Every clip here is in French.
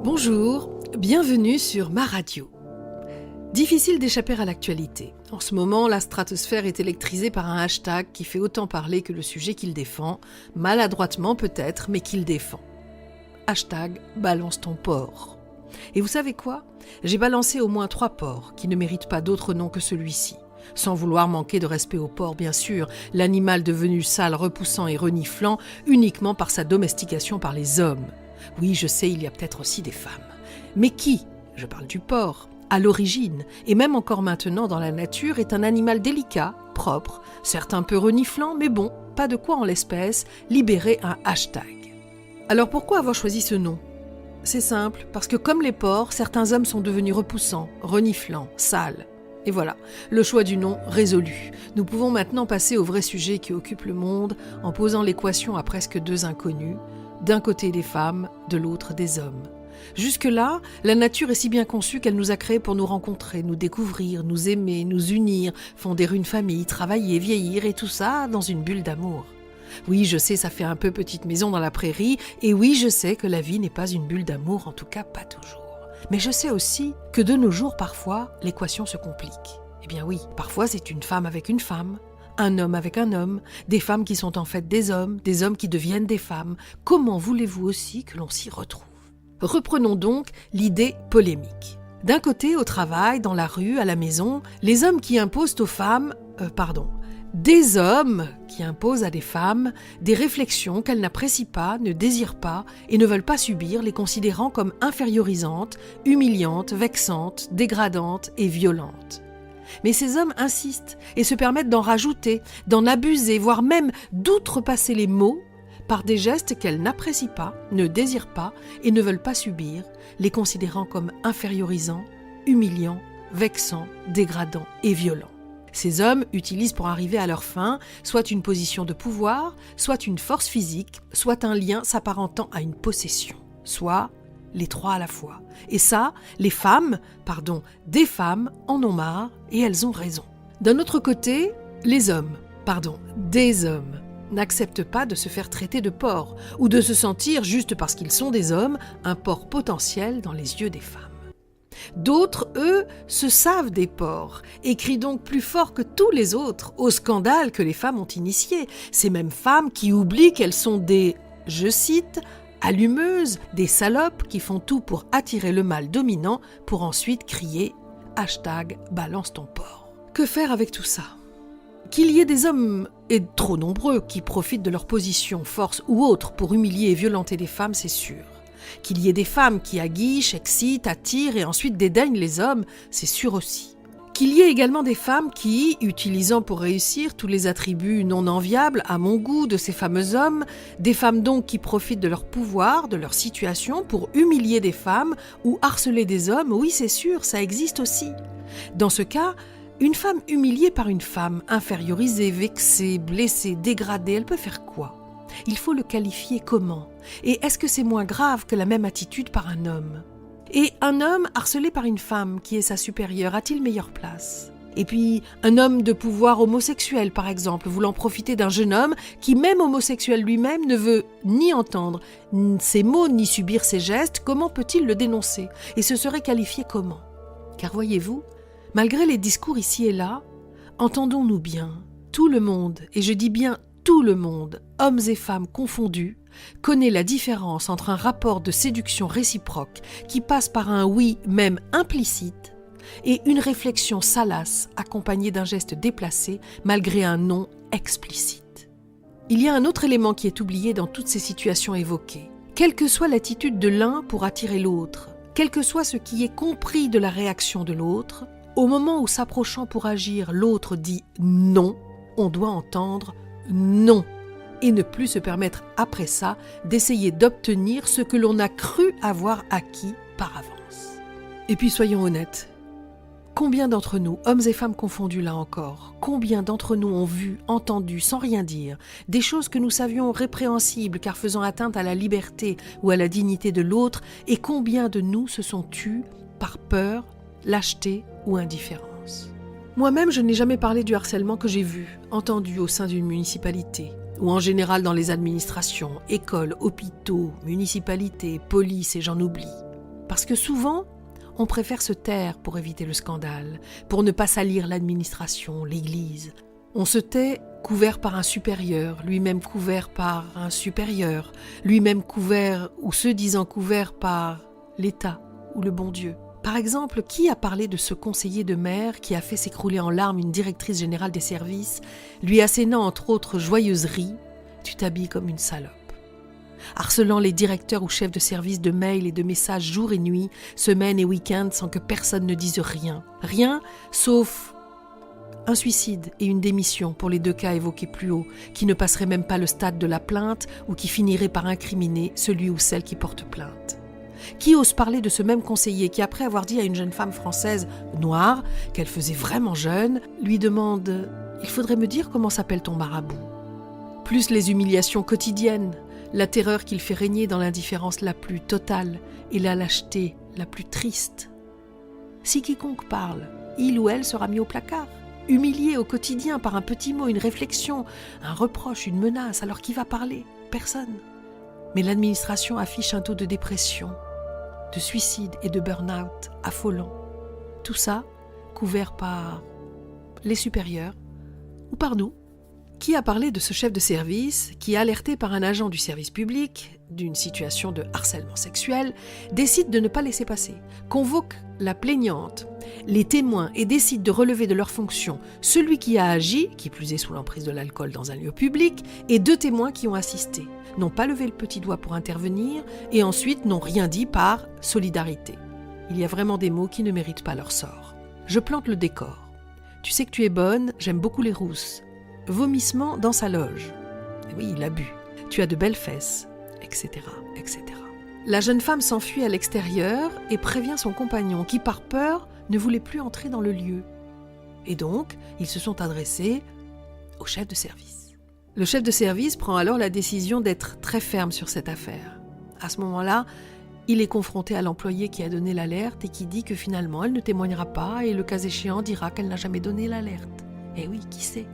Bonjour, bienvenue sur ma radio. Difficile d'échapper à l'actualité. En ce moment, la stratosphère est électrisée par un hashtag qui fait autant parler que le sujet qu'il défend, maladroitement peut-être, mais qu'il défend. Hashtag balance ton porc. Et vous savez quoi ? J'ai balancé au moins 3 porcs qui ne méritent pas d'autre nom que celui-ci. Sans vouloir manquer de respect au porc, bien sûr, l'animal devenu sale, repoussant et reniflant uniquement par sa domestication par les hommes. Oui, je sais, il y a peut-être aussi des femmes. Mais qui, je parle du porc, à l'origine, et même encore maintenant dans la nature, est un animal délicat, propre, certes un peu reniflant, mais bon, pas de quoi en l'espèce libérer un hashtag. Alors pourquoi avoir choisi ce nom ? C'est simple, parce que comme les porcs, certains hommes sont devenus repoussants, reniflants, sales. Et voilà, le choix du nom résolu. Nous pouvons maintenant passer au vrai sujet qui occupe le monde en posant l'équation à presque 2 inconnus, d'un côté des femmes, de l'autre des hommes. Jusque-là, la nature est si bien conçue qu'elle nous a créés pour nous rencontrer, nous découvrir, nous aimer, nous unir, fonder une famille, travailler, vieillir et tout ça dans une bulle d'amour. Oui, je sais, ça fait un peu petite maison dans la prairie, et oui, je sais que la vie n'est pas une bulle d'amour, en tout cas pas toujours. Mais je sais aussi que de nos jours, parfois, l'équation se complique. Eh bien oui, parfois c'est une femme avec une femme, un homme avec un homme, des femmes qui sont en fait des hommes qui deviennent des femmes. Comment voulez-vous aussi que l'on s'y retrouve ? Reprenons donc l'idée polémique. D'un côté, au travail, dans la rue, à la maison, les hommes qui imposent aux femmes, des hommes qui imposent à des femmes des réflexions qu'elles n'apprécient pas, ne désirent pas et ne veulent pas subir, les considérant comme infériorisantes, humiliantes, vexantes, dégradantes et violentes. Mais ces hommes insistent et se permettent d'en rajouter, d'en abuser, voire même d'outrepasser les mots par des gestes qu'elles n'apprécient pas, ne désirent pas et ne veulent pas subir, les considérant comme infériorisants, humiliants, vexants, dégradants et violents. Ces hommes utilisent pour arriver à leur fin soit une position de pouvoir, soit une force physique, soit un lien s'apparentant à une possession, soit les 3 à la fois. Et ça, des femmes en ont marre et elles ont raison. D'un autre côté, des hommes n'acceptent pas de se faire traiter de porc ou de se sentir, juste parce qu'ils sont des hommes, un porc potentiel dans les yeux des femmes. D'autres, eux, se savent des porcs et crient donc plus fort que tous les autres au scandale que les femmes ont initié. Ces mêmes femmes qui oublient qu'elles sont des, je cite, allumeuses, des salopes qui font tout pour attirer le mâle dominant pour ensuite crier hashtag balance ton porc. Que faire avec tout ça ? Qu'il y ait des hommes, et trop nombreux, qui profitent de leur position, force ou autre pour humilier et violenter les femmes, c'est sûr. Qu'il y ait des femmes qui aguichent, excitent, attirent et ensuite dédaignent les hommes, c'est sûr aussi. Qu'il y ait également des femmes qui, utilisant pour réussir tous les attributs non enviables à mon goût de ces fameux hommes, des femmes donc qui profitent de leur pouvoir, de leur situation pour humilier des femmes ou harceler des hommes, oui c'est sûr, ça existe aussi. Dans ce cas, une femme humiliée par une femme, infériorisée, vexée, blessée, dégradée, elle peut faire quoi ? Il faut le qualifier comment ? Et est-ce que c'est moins grave que la même attitude par un homme ? Et un homme harcelé par une femme qui est sa supérieure a-t-il meilleure place ? Et puis, un homme de pouvoir homosexuel, par exemple, voulant profiter d'un jeune homme qui, même homosexuel lui-même, ne veut ni entendre ses mots ni subir ses gestes, comment peut-il le dénoncer ? Et ce serait qualifié comment ? Car voyez-vous, malgré les discours ici et là, entendons-nous bien, tout le monde, et je dis bien tout le monde, hommes et femmes confondus, connaît la différence entre un rapport de séduction réciproque qui passe par un oui même implicite et une réflexion salace accompagnée d'un geste déplacé malgré un non explicite. Il y a un autre élément qui est oublié dans toutes ces situations évoquées. Quelle que soit l'attitude de l'un pour attirer l'autre, quel que soit ce qui est compris de la réaction de l'autre, au moment où s'approchant pour agir, l'autre dit non, on doit entendre non, et ne plus se permettre après ça d'essayer d'obtenir ce que l'on a cru avoir acquis par avance. Et puis soyons honnêtes, combien d'entre nous, hommes et femmes confondus là encore, combien d'entre nous ont vu, entendu, sans rien dire, des choses que nous savions répréhensibles car faisant atteinte à la liberté ou à la dignité de l'autre, et combien de nous se sont tus par peur, lâcheté ou indifférence. Moi-même, je n'ai jamais parlé du harcèlement que j'ai vu, entendu au sein d'une municipalité, ou en général dans les administrations, écoles, hôpitaux, municipalités, police et j'en oublie. Parce que souvent, on préfère se taire pour éviter le scandale, pour ne pas salir l'administration, l'Église. On se tait couvert par un supérieur, lui-même couvert par un supérieur, lui-même couvert ou se disant couvert par l'État ou le bon Dieu. Par exemple, qui a parlé de ce conseiller de maire qui a fait s'écrouler en larmes une directrice générale des services, lui assénant entre autres joyeuseries « Tu t'habilles comme une salope ». Harcelant les directeurs ou chefs de service de mails et de messages jour et nuit, semaine et week-end sans que personne ne dise rien. Rien, sauf un suicide et une démission pour les 2 cas évoqués plus haut, qui ne passeraient même pas le stade de la plainte ou qui finiraient par incriminer celui ou celle qui porte plainte. Qui ose parler de ce même conseiller qui, après avoir dit à une jeune femme française noire qu'elle faisait vraiment jeune, lui demande « Il faudrait me dire comment s'appelle ton marabout ?» Plus les humiliations quotidiennes, la terreur qu'il fait régner dans l'indifférence la plus totale et la lâcheté la plus triste. Si quiconque parle, il ou elle sera mis au placard, humilié au quotidien par un petit mot, une réflexion, un reproche, une menace. Alors qui va parler ? Personne. Mais l'administration affiche un taux de dépression, de suicide et de burn-out affolant. Tout ça couvert par les supérieurs ou par nous. Qui a parlé de ce chef de service qui, alerté par un agent du service public d'une situation de harcèlement sexuel, décide de ne pas laisser passer, convoque la plaignante, les témoins et décide de relever de leurs fonctions celui qui a agi, qui plus est sous l'emprise de l'alcool dans un lieu public, et 2 témoins qui ont assisté, n'ont pas levé le petit doigt pour intervenir et ensuite n'ont rien dit par solidarité. Il y a vraiment des mots qui ne méritent pas leur sort. Je plante le décor. Tu sais que tu es bonne, j'aime beaucoup les rousses. Vomissement dans sa loge. Oui, il a bu. Tu as de belles fesses, etc., etc. La jeune femme s'enfuit à l'extérieur et prévient son compagnon qui, par peur, ne voulait plus entrer dans le lieu. Et donc, ils se sont adressés au chef de service. Le chef de service prend alors la décision d'être très ferme sur cette affaire. À ce moment-là, il est confronté à l'employé qui a donné l'alerte et qui dit que finalement, elle ne témoignera pas et le cas échéant dira qu'elle n'a jamais donné l'alerte. Eh oui, qui sait ?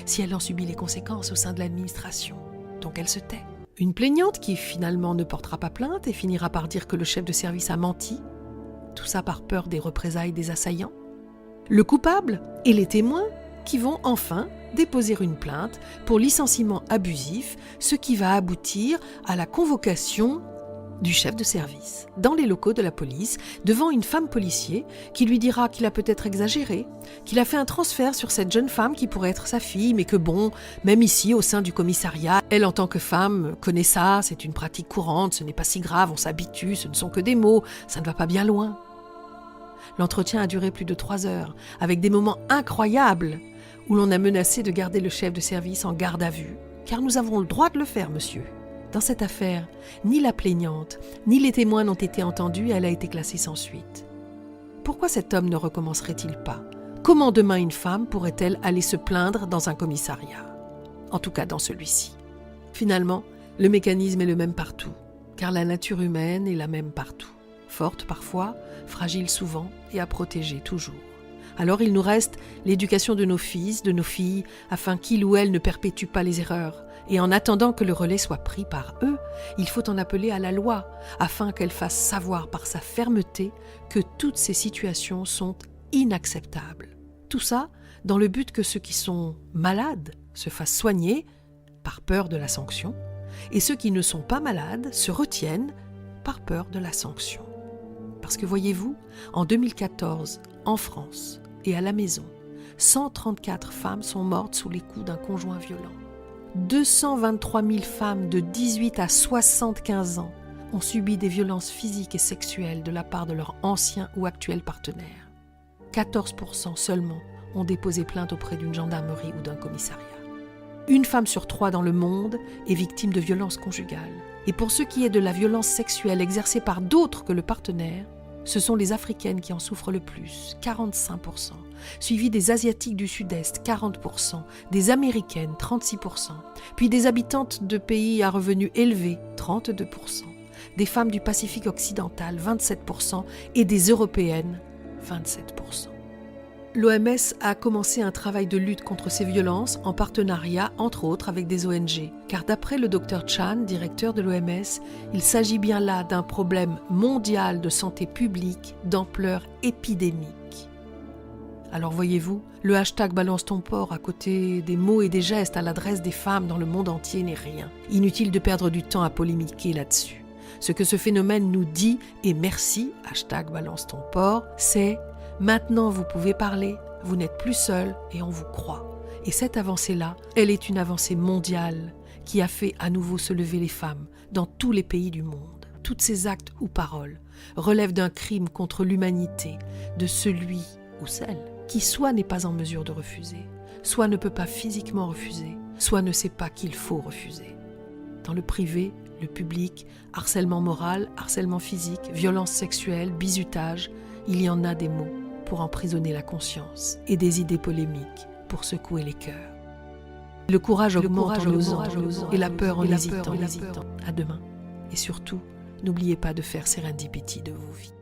Si elle en subit les conséquences au sein de l'administration. Donc elle se tait. Une plaignante qui finalement ne portera pas plainte et finira par dire que le chef de service a menti. Tout ça par peur des représailles des assaillants. Le coupable et les témoins qui vont enfin déposer une plainte pour licenciement abusif, ce qui va aboutir à la convocation du chef de service, dans les locaux de la police, devant une femme policier qui lui dira qu'il a peut-être exagéré, qu'il a fait un transfert sur cette jeune femme qui pourrait être sa fille, mais que bon, même ici, au sein du commissariat, elle en tant que femme connaît ça, c'est une pratique courante, ce n'est pas si grave, on s'habitue, ce ne sont que des mots, ça ne va pas bien loin. L'entretien a duré plus de 3 heures, avec des moments incroyables où l'on a menacé de garder le chef de service en garde à vue, car nous avons le droit de le faire, monsieur. Dans cette affaire, ni la plaignante, ni les témoins n'ont été entendus et elle a été classée sans suite. Pourquoi cet homme ne recommencerait-il pas ? Comment demain une femme pourrait-elle aller se plaindre dans un commissariat ? En tout cas dans celui-ci. Finalement, le mécanisme est le même partout, car la nature humaine est la même partout. Forte parfois, fragile souvent et à protéger toujours. Alors il nous reste l'éducation de nos fils, de nos filles, afin qu'ils ou elles ne perpétuent pas les erreurs. Et en attendant que le relais soit pris par eux, il faut en appeler à la loi, afin qu'elle fasse savoir par sa fermeté que toutes ces situations sont inacceptables. Tout ça dans le but que ceux qui sont malades se fassent soigner par peur de la sanction, et ceux qui ne sont pas malades se retiennent par peur de la sanction. Parce que voyez-vous, en 2014, en France et à la maison, 134 femmes sont mortes sous les coups d'un conjoint violent. 223 000 femmes de 18 à 75 ans ont subi des violences physiques et sexuelles de la part de leur ancien ou actuel partenaire. 14% seulement ont déposé plainte auprès d'une gendarmerie ou d'un commissariat. 1 femme sur 3 dans le monde est victime de violences conjugales. Et pour ce qui est de la violence sexuelle exercée par d'autres que le partenaire, ce sont les Africaines qui en souffrent le plus, 45%, suivies des Asiatiques du Sud-Est, 40%, des Américaines, 36%, puis des habitantes de pays à revenus élevés, 32%, des femmes du Pacifique occidental, 27%, et des Européennes, 27%. L'OMS a commencé un travail de lutte contre ces violences en partenariat, entre autres, avec des ONG. Car d'après le Dr Chan, directeur de l'OMS, il s'agit bien là d'un problème mondial de santé publique d'ampleur épidémique. Alors voyez-vous, le hashtag Balance ton porc à côté des mots et des gestes à l'adresse des femmes dans le monde entier n'est rien. Inutile de perdre du temps à polémiquer là-dessus. Ce que ce phénomène nous dit, et merci, hashtag Balance ton porc, c'est « Maintenant vous pouvez parler, vous n'êtes plus seul et on vous croit ». Et cette avancée-là, elle est une avancée mondiale qui a fait à nouveau se lever les femmes dans tous les pays du monde. Tous ces actes ou paroles relèvent d'un crime contre l'humanité, de celui ou celle qui soit n'est pas en mesure de refuser, soit ne peut pas physiquement refuser, soit ne sait pas qu'il faut refuser. Dans le privé, le public, harcèlement moral, harcèlement physique, violence sexuelle, bizutage, il y en a des mots pour emprisonner la conscience et des idées polémiques pour secouer les cœurs. Le courage augmente en osant et la peur en hésitant. À demain. Et surtout, n'oubliez pas de faire serendipity de vos vies.